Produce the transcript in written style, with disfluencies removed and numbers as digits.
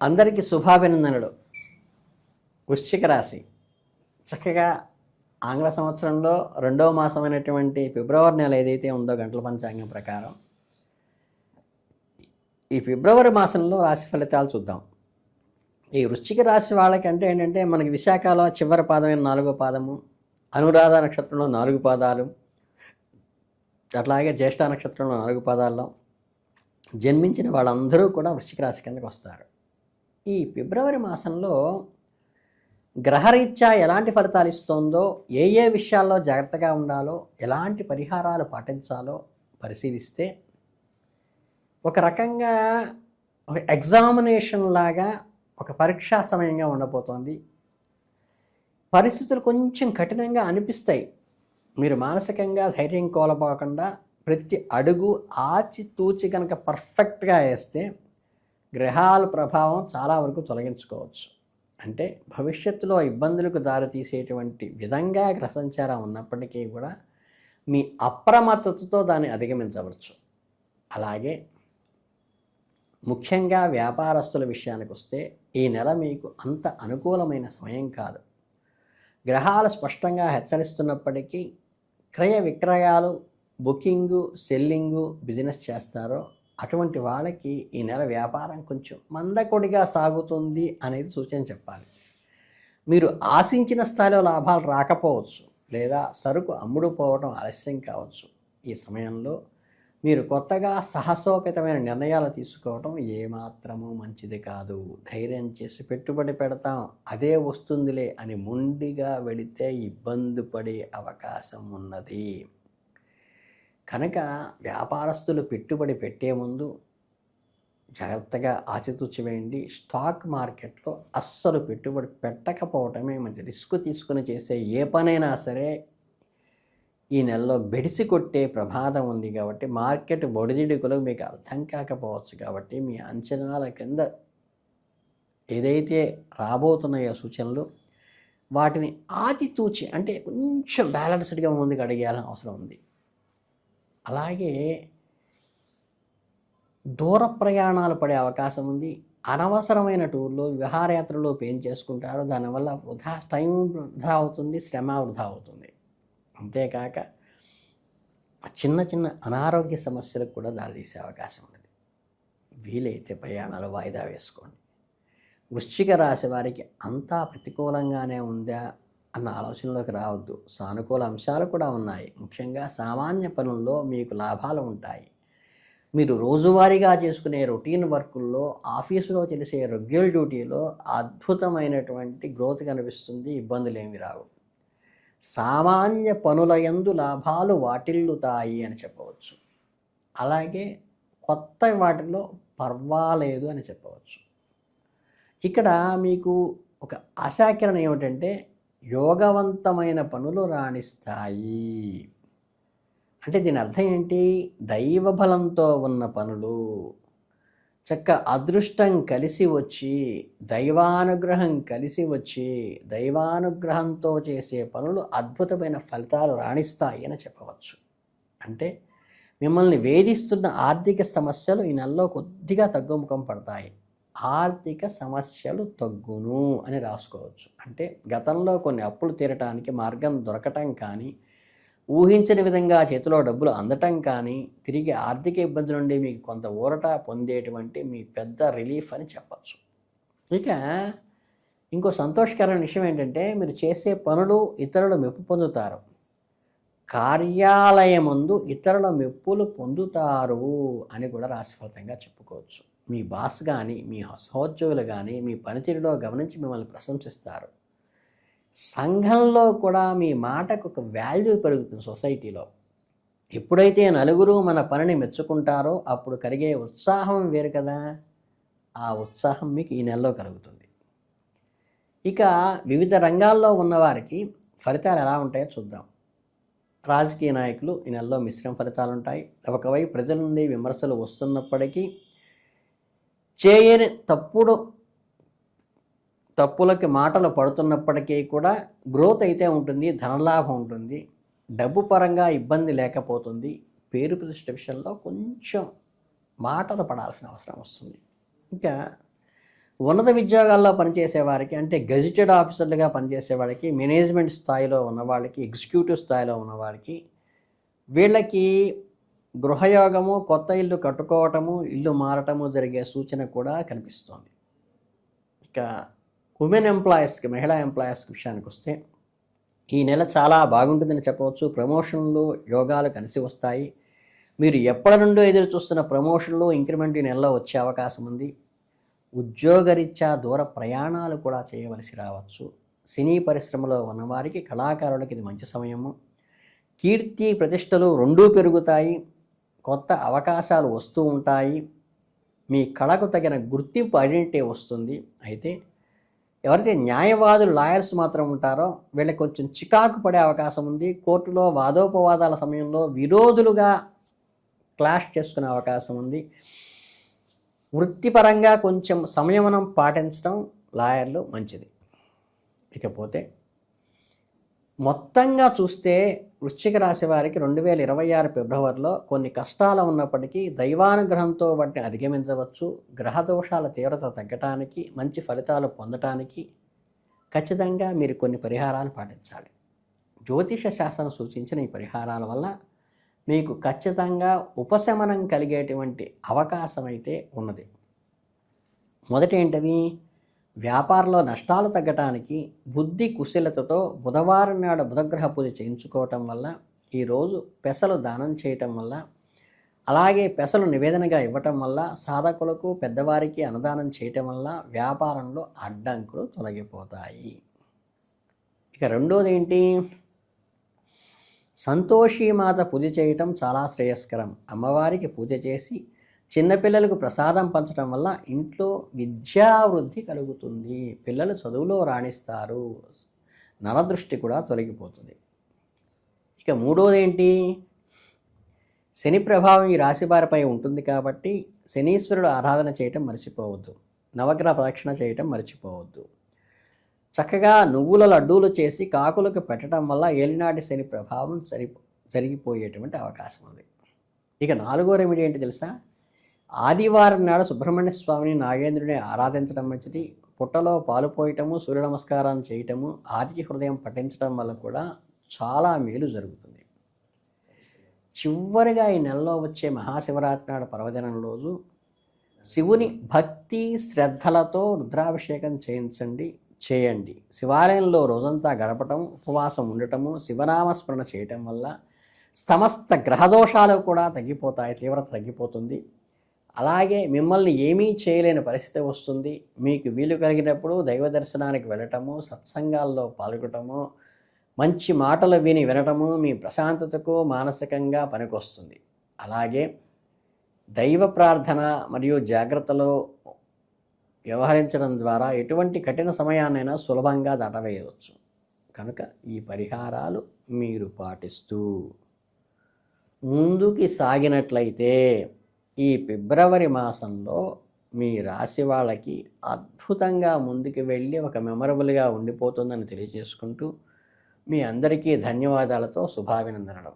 అందరికీ శుభాభినందనలు. వృశ్చిక రాశి చక్కగా ఆంగ్ల సంవత్సరంలో రెండవ మాసమైనటువంటి ఫిబ్రవరి నెల ఏదైతే ఉందో గంటల పంచాంగం ప్రకారం ఈ ఫిబ్రవరి మాసంలో రాశి ఫలితాలు చూద్దాం. ఈ వృశ్చిక రాశి వాళ్ళకి అంటే ఏంటంటే మనకి విశాఖలో చివరి పాదమైన 4వ పాదము, అనురాధ నక్షత్రంలో 4 పాదాలు, అట్లాగే జ్యేష్ఠ నక్షత్రంలో 4 పాదాల్లో జన్మించిన వాళ్ళందరూ కూడా వృశ్చిక రాశి కిందకు వస్తారు. ఈ ఫిబ్రవరి మాసంలో గ్రహరీత్యా ఎలాంటి ఫలితాలు ఇస్తుందో, ఏ ఏ విషయాల్లో జాగ్రత్తగా ఉండాలో, ఎలాంటి పరిహారాలు పాటించాలో పరిశీలిస్తే ఒక రకంగా ఒక ఎగ్జామినేషన్ లాగా ఒక పరీక్షా సమయంగా ఉండబోతోంది. పరిస్థితులు కొంచెం కఠినంగా అనిపిస్తాయి. మీరు మానసికంగా ధైర్యం కోల్పోకుండా ప్రతి అడుగు ఆచితూచి కనుక పర్ఫెక్ట్గా వేస్తే గ్రహాల ప్రభావం చాలా వరకు తొలగించుకోవచ్చు. అంటే భవిష్యత్తులో ఇబ్బందులకు దారితీసేటువంటి విధంగా గ్రహ సంచారం ఉన్నప్పటికీ కూడా మీ అప్రమత్తతతో దాన్ని అధిగమించవచ్చు. అలాగే ముఖ్యంగా వ్యాపారస్తుల విషయానికి వస్తే ఈ నెల మీకు అంత అనుకూలమైన సమయం కాదు. గ్రహాలు స్పష్టంగా హెచ్చరిస్తున్నప్పటికీ క్రయ విక్రయాలు, బుకింగు, సెల్లింగు, బిజినెస్ చేస్తారో అటువంటి వాళ్ళకి ఈ నెల వ్యాపారం కొంచెం మందకొడిగా సాగుతుంది అనేది సూచన చెప్పాలి. మీరు ఆశించిన స్థాయిలో లాభాలు రాకపోవచ్చు, లేదా సరుకు అమ్ముడు పోవడం ఆలస్యం కావచ్చు. ఈ సమయంలో మీరు కొత్తగా సాహసోపేతమైన నిర్ణయాలు తీసుకోవడం ఏమాత్రమూ మంచిది కాదు. ధైర్యం చేసి పెట్టుబడి పెడతాం, అదే వస్తుందిలే అని మొండిగా వెళితే ఇబ్బంది పడే అవకాశం ఉన్నది. కనుక వ్యాపారస్తులు పెట్టుబడి పెట్టే ముందు జాగ్రత్తగా ఆచితూచి వేయండి. స్టాక్ మార్కెట్లో అస్సలు పెట్టుబడి పెట్టకపోవటమే మంచి. రిస్క్ తీసుకుని చేసే ఏ పనైనా సరే ఈ నెలలో బెడిసి కొట్టే ప్రమాదం ఉంది. కాబట్టి మార్కెట్ ఒడిదిడుకులు మీకు అర్థం కాకపోవచ్చు. కాబట్టి మీ అంచనాల కింద ఏదైతే రాబోతున్నాయో సూచనలు వాటిని ఆచితూచి, అంటే కొంచెం బ్యాలెన్స్డ్గా ముందుకు అడిగేయాలని అవసరం ఉంది. అలాగే దూర ప్రయాణాలు పడే అవకాశం ఉంది. అనవసరమైన టూర్లు, విహారయాత్రలు చేసుకుంటారు. దానివల్ల టైం వృధా అవుతుంది, శ్రమ వృధా అవుతుంది. అంతేకాక చిన్న చిన్న అనారోగ్య సమస్యలకు కూడా దారితీసే అవకాశం ఉన్నది. వీలైతే ప్రయాణాలు వాయిదా వేసుకోండి. వృశ్చిక రాశి వారికి అంతా ప్రతికూలంగానే ఉందా అన్న ఆలోచనలోకి రావద్దు. సానుకూల అంశాలు కూడా ఉన్నాయి. ముఖ్యంగా సామాన్య పనుల్లో మీకు లాభాలు ఉంటాయి. మీరు రోజువారీగా చేసుకునే రొటీన్ వర్కుల్లో, ఆఫీసులో చేసే రెగ్యులర్ డ్యూటీలో అద్భుతమైనటువంటి గ్రోత్ కనిపిస్తుంది. ఇబ్బందులు ఏమి రావు. సామాన్య పనుల యందు లాభాలు వాటిల్లుతాయి అని చెప్పవచ్చు. అలాగే కొత్త వాటిలో పర్వాలేదు అని చెప్పవచ్చు. ఇక్కడ మీకు ఒక ఆశాకిరణ ఏమిటంటే యోగవంతమైన పనులు రాణిస్తాయి. అంటే దీని అర్థం ఏంటి? దైవ బలంతో ఉన్న పనులు, చక్క అదృష్టం కలిసి వచ్చి, దైవానుగ్రహం కలిసి వచ్చి, దైవానుగ్రహంతో చేసే పనులు అద్భుతమైన ఫలితాలు రాణిస్తాయి అని చెప్పవచ్చు. అంటే మిమ్మల్ని వేధిస్తున్న ఆర్థిక సమస్యలు ఈ నెలలో కొద్దిగా తగ్గుముఖం పడతాయి. ఆర్థిక సమస్యలు తగ్గును అని రాసుకోవచ్చు. అంటే గతంలో కొన్ని అప్పులు తీరటానికి మార్గం దొరకటం కానీ, ఊహించని విధంగా చేతిలో డబ్బులు అందటం కానీ, తిరిగి ఆర్థిక ఇబ్బంది నుండి మీకు కొంత ఊరట పొందేటువంటి మీ పెద్ద రిలీఫ్ అని చెప్పచ్చు. ఇక ఇంకో సంతోషకరమైన విషయం ఏంటంటే మీరు చేసే పనులు ఇతరుల మెప్పు పొందుతారు. కార్యాలయం ముందు ఇతరుల మెప్పులు పొందుతారు అని కూడా రాశి ఫలితంగా చెప్పుకోవచ్చు. మీ బాస్ కానీ, మీ సహోద్యోగులు కానీ మీ పనితీరులో గమనించి మిమ్మల్ని ప్రశంసిస్తారు. సంఘంలో కూడా మీ మాటకు ఒక వాల్యూ పెరుగుతుంది. సొసైటీలో ఎప్పుడైతే నలుగురు మన పనిని మెచ్చుకుంటారో అప్పుడు కలిగే ఉత్సాహం వేరు కదా. ఆ ఉత్సాహం మీకు ఈ నెలలో కలుగుతుంది. ఇక వివిధ రంగాల్లో ఉన్నవారికి ఫలితాలు ఎలా ఉంటాయో చూద్దాం. రాజకీయ నాయకులు ఈ నెలలో మిశ్రమ ఫలితాలు ఉంటాయి. ఒకవైపు ప్రజల నుండి విమర్శలు వస్తున్నప్పటికీ చేయని తప్పులకి మాటలు పడుతున్నప్పటికీ కూడా గ్రోత్ అయితే ఉంటుంది, ధనలాభం ఉంటుంది, డబ్బు పరంగా ఇబ్బంది లేకపోతుంది. పేరు ప్రతిష్ట విషయంలో కొంచెం మాటలు పడాల్సిన అవసరం వస్తుంది. ఇంకా ఉన్నత ఉద్యోగాల్లో పనిచేసే వారికి, అంటే గెజిటెడ్ ఆఫీసర్లుగా పనిచేసే వాళ్ళకి, మేనేజ్మెంట్ స్థాయిలో ఉన్న వాళ్ళకి, ఎగ్జిక్యూటివ్ స్థాయిలో ఉన్న వాళ్ళకి, వీళ్ళకి గృహయోగము, కొత్త ఇల్లు కట్టుకోవటము, ఇల్లు మారటము జరిగే సూచన కూడా కనిపిస్తోంది. ఇక ఉమెన్ ఎంప్లాయీస్కి, మహిళా ఎంప్లాయీస్కి విషయానికి వస్తే ఈ నెల చాలా బాగుంటుందని చెప్పవచ్చు. ప్రమోషన్లు, యోగాలు కలిసి వస్తాయి. మీరు ఎప్పటి నుండో ఎదురు చూస్తున్న ప్రమోషన్లు, ఇంక్రిమెంట్ ఈ నెలలో వచ్చే అవకాశం ఉంది. ఉద్యోగరీత్యా దూర ప్రయాణాలు కూడా చేయవలసి రావచ్చు. సినీ పరిశ్రమలో ఉన్నవారికి, కళాకారులకి ఇది మంచి సమయము. కీర్తి ప్రతిష్టలు రెండూ పెరుగుతాయి. కొత్త అవకాశాలు వస్తూ ఉంటాయి. మీ కళకు తగిన గుర్తింపు, ఐడెంటిటీ వస్తుంది. అయితే ఎవరైతే న్యాయవాదులు, లాయర్స్ మాత్రం ఉంటారో వీళ్ళకి కొంచెం చికాకు పడే అవకాశం ఉంది. కోర్టులో వాదోపవాదాల సమయంలో విరోధులుగా క్లాష్ చేసుకునే అవకాశం ఉంది. వృత్తిపరంగా కొంచెం సంయమనం పాటించడం లాయర్లు మంచిది. ఇకపోతే మొత్తంగా చూస్తే వృశ్చిక రాశి వారికి 2026 ఫిబ్రవరిలో కొన్ని కష్టాలు ఉన్నప్పటికీ దైవానుగ్రహంతో వాటిని అధిగమించవచ్చు. గ్రహదోషాల తీవ్రత తగ్గటానికి, మంచి ఫలితాలు పొందటానికి ఖచ్చితంగా మీరు కొన్ని పరిహారాలు పాటించాలి. జ్యోతిష శాస్త్రం సూచించిన ఈ పరిహారాల వల్ల మీకు ఖచ్చితంగా ఉపశమనం కలిగేటువంటి అవకాశం అయితే ఉన్నది. మొదటి ఏంటవి? వ్యాపారంలో నష్టాలు తగ్గటానికి బుద్ధి కుశలతతో బుధవారం నాడు బుధగ్రహ పూజ చేయించుకోవటం వల్ల, ఈరోజు పెసలు దానం చేయటం వల్ల, అలాగే పెసలు నివేదనగా ఇవ్వటం వల్ల, సాధకులకు పెద్దవారికి అన్నదానం చేయటం వల్ల వ్యాపారంలో అడ్డంకులు తొలగిపోతాయి. ఇక రెండోది ఏంటి? సంతోషీమాత పూజ చేయటం చాలా శ్రేయస్కరం. అమ్మవారికి పూజ చేసి చిన్నపిల్లలకు ప్రసాదం పంచడం వల్ల ఇంట్లో విద్యావృద్ధి కలుగుతుంది. పిల్లలు చదువులో రాణిస్తారు. నరదృష్టి కూడా తొలగిపోతుంది. ఇక మూడోది ఏంటి? శని ప్రభావం ఈ రాశి వారిపై ఉంటుంది కాబట్టి శనీశ్వరుడు ఆరాధన చేయటం మర్చిపోవద్దు. నవగ్రహ ప్రదక్షిణ చేయటం మర్చిపోవద్దు. చక్కగా నువ్వుల లడ్డూలు చేసి కాకులకు పెట్టడం వల్ల ఏలినాటి శని ప్రభావం జరిగిపోయేటువంటి అవకాశం ఉంది. ఇక నాలుగో రెమెడీ ఏంటి తెలుసా? ఆదివారం నాడు సుబ్రహ్మణ్య స్వామిని, నాగేంద్రుని ఆరాధించడం మంచిది. పుట్టలో పాలు పోయటము, సూర్య నమస్కారం చేయటము, ఆదిత్య హృదయం పఠించడం వల్ల కూడా చాలా మేలు జరుగుతుంది. చివరిగా ఈ నెలలో వచ్చే మహాశివరాత్రి నాడు పర్వదినం రోజు శివుని భక్తి శ్రద్ధలతో రుద్రాభిషేకం చేయండి. శివాలయంలో రోజంతా గడపటం, ఉపవాసం ఉండటము, శివనామస్మరణ చేయటం వల్ల సమస్త గ్రహదోషాలు కూడా తగ్గిపోతాయి, తీవ్రత తగ్గిపోతుంది. అలాగే మిమ్మల్ని ఏమీ చేయలేని పరిస్థితి వస్తుంది. మీకు వీలు కలిగినప్పుడు దైవ దర్శనానికి వెళ్ళటము, సత్సంగాల్లో పాల్గొనటము, మంచి మాటలు వినటము మీ ప్రశాంతతకు మానసికంగా పనికొస్తుంది. అలాగే దైవ ప్రార్థన మరియు జాగ్రత్తలో వ్యవహరించడం ద్వారా ఎటువంటి కఠిన సమయాన్నైనా సులభంగా దాటవేయవచ్చు. కనుక ఈ పరిహారాలు మీరు పాటిస్తూ ముందుకి సాగినట్లయితే ఈ ఫిబ్రవరి మాసంలో మీ రాశి వాళ్ళకి అద్భుతంగా ముందుకు వెళ్ళి ఒక మెమరబుల్గా ఉండిపోతుందని తెలియజేసుకుంటూ మీ అందరికీ ధన్యవాదాలతో శుభాభినందనలు.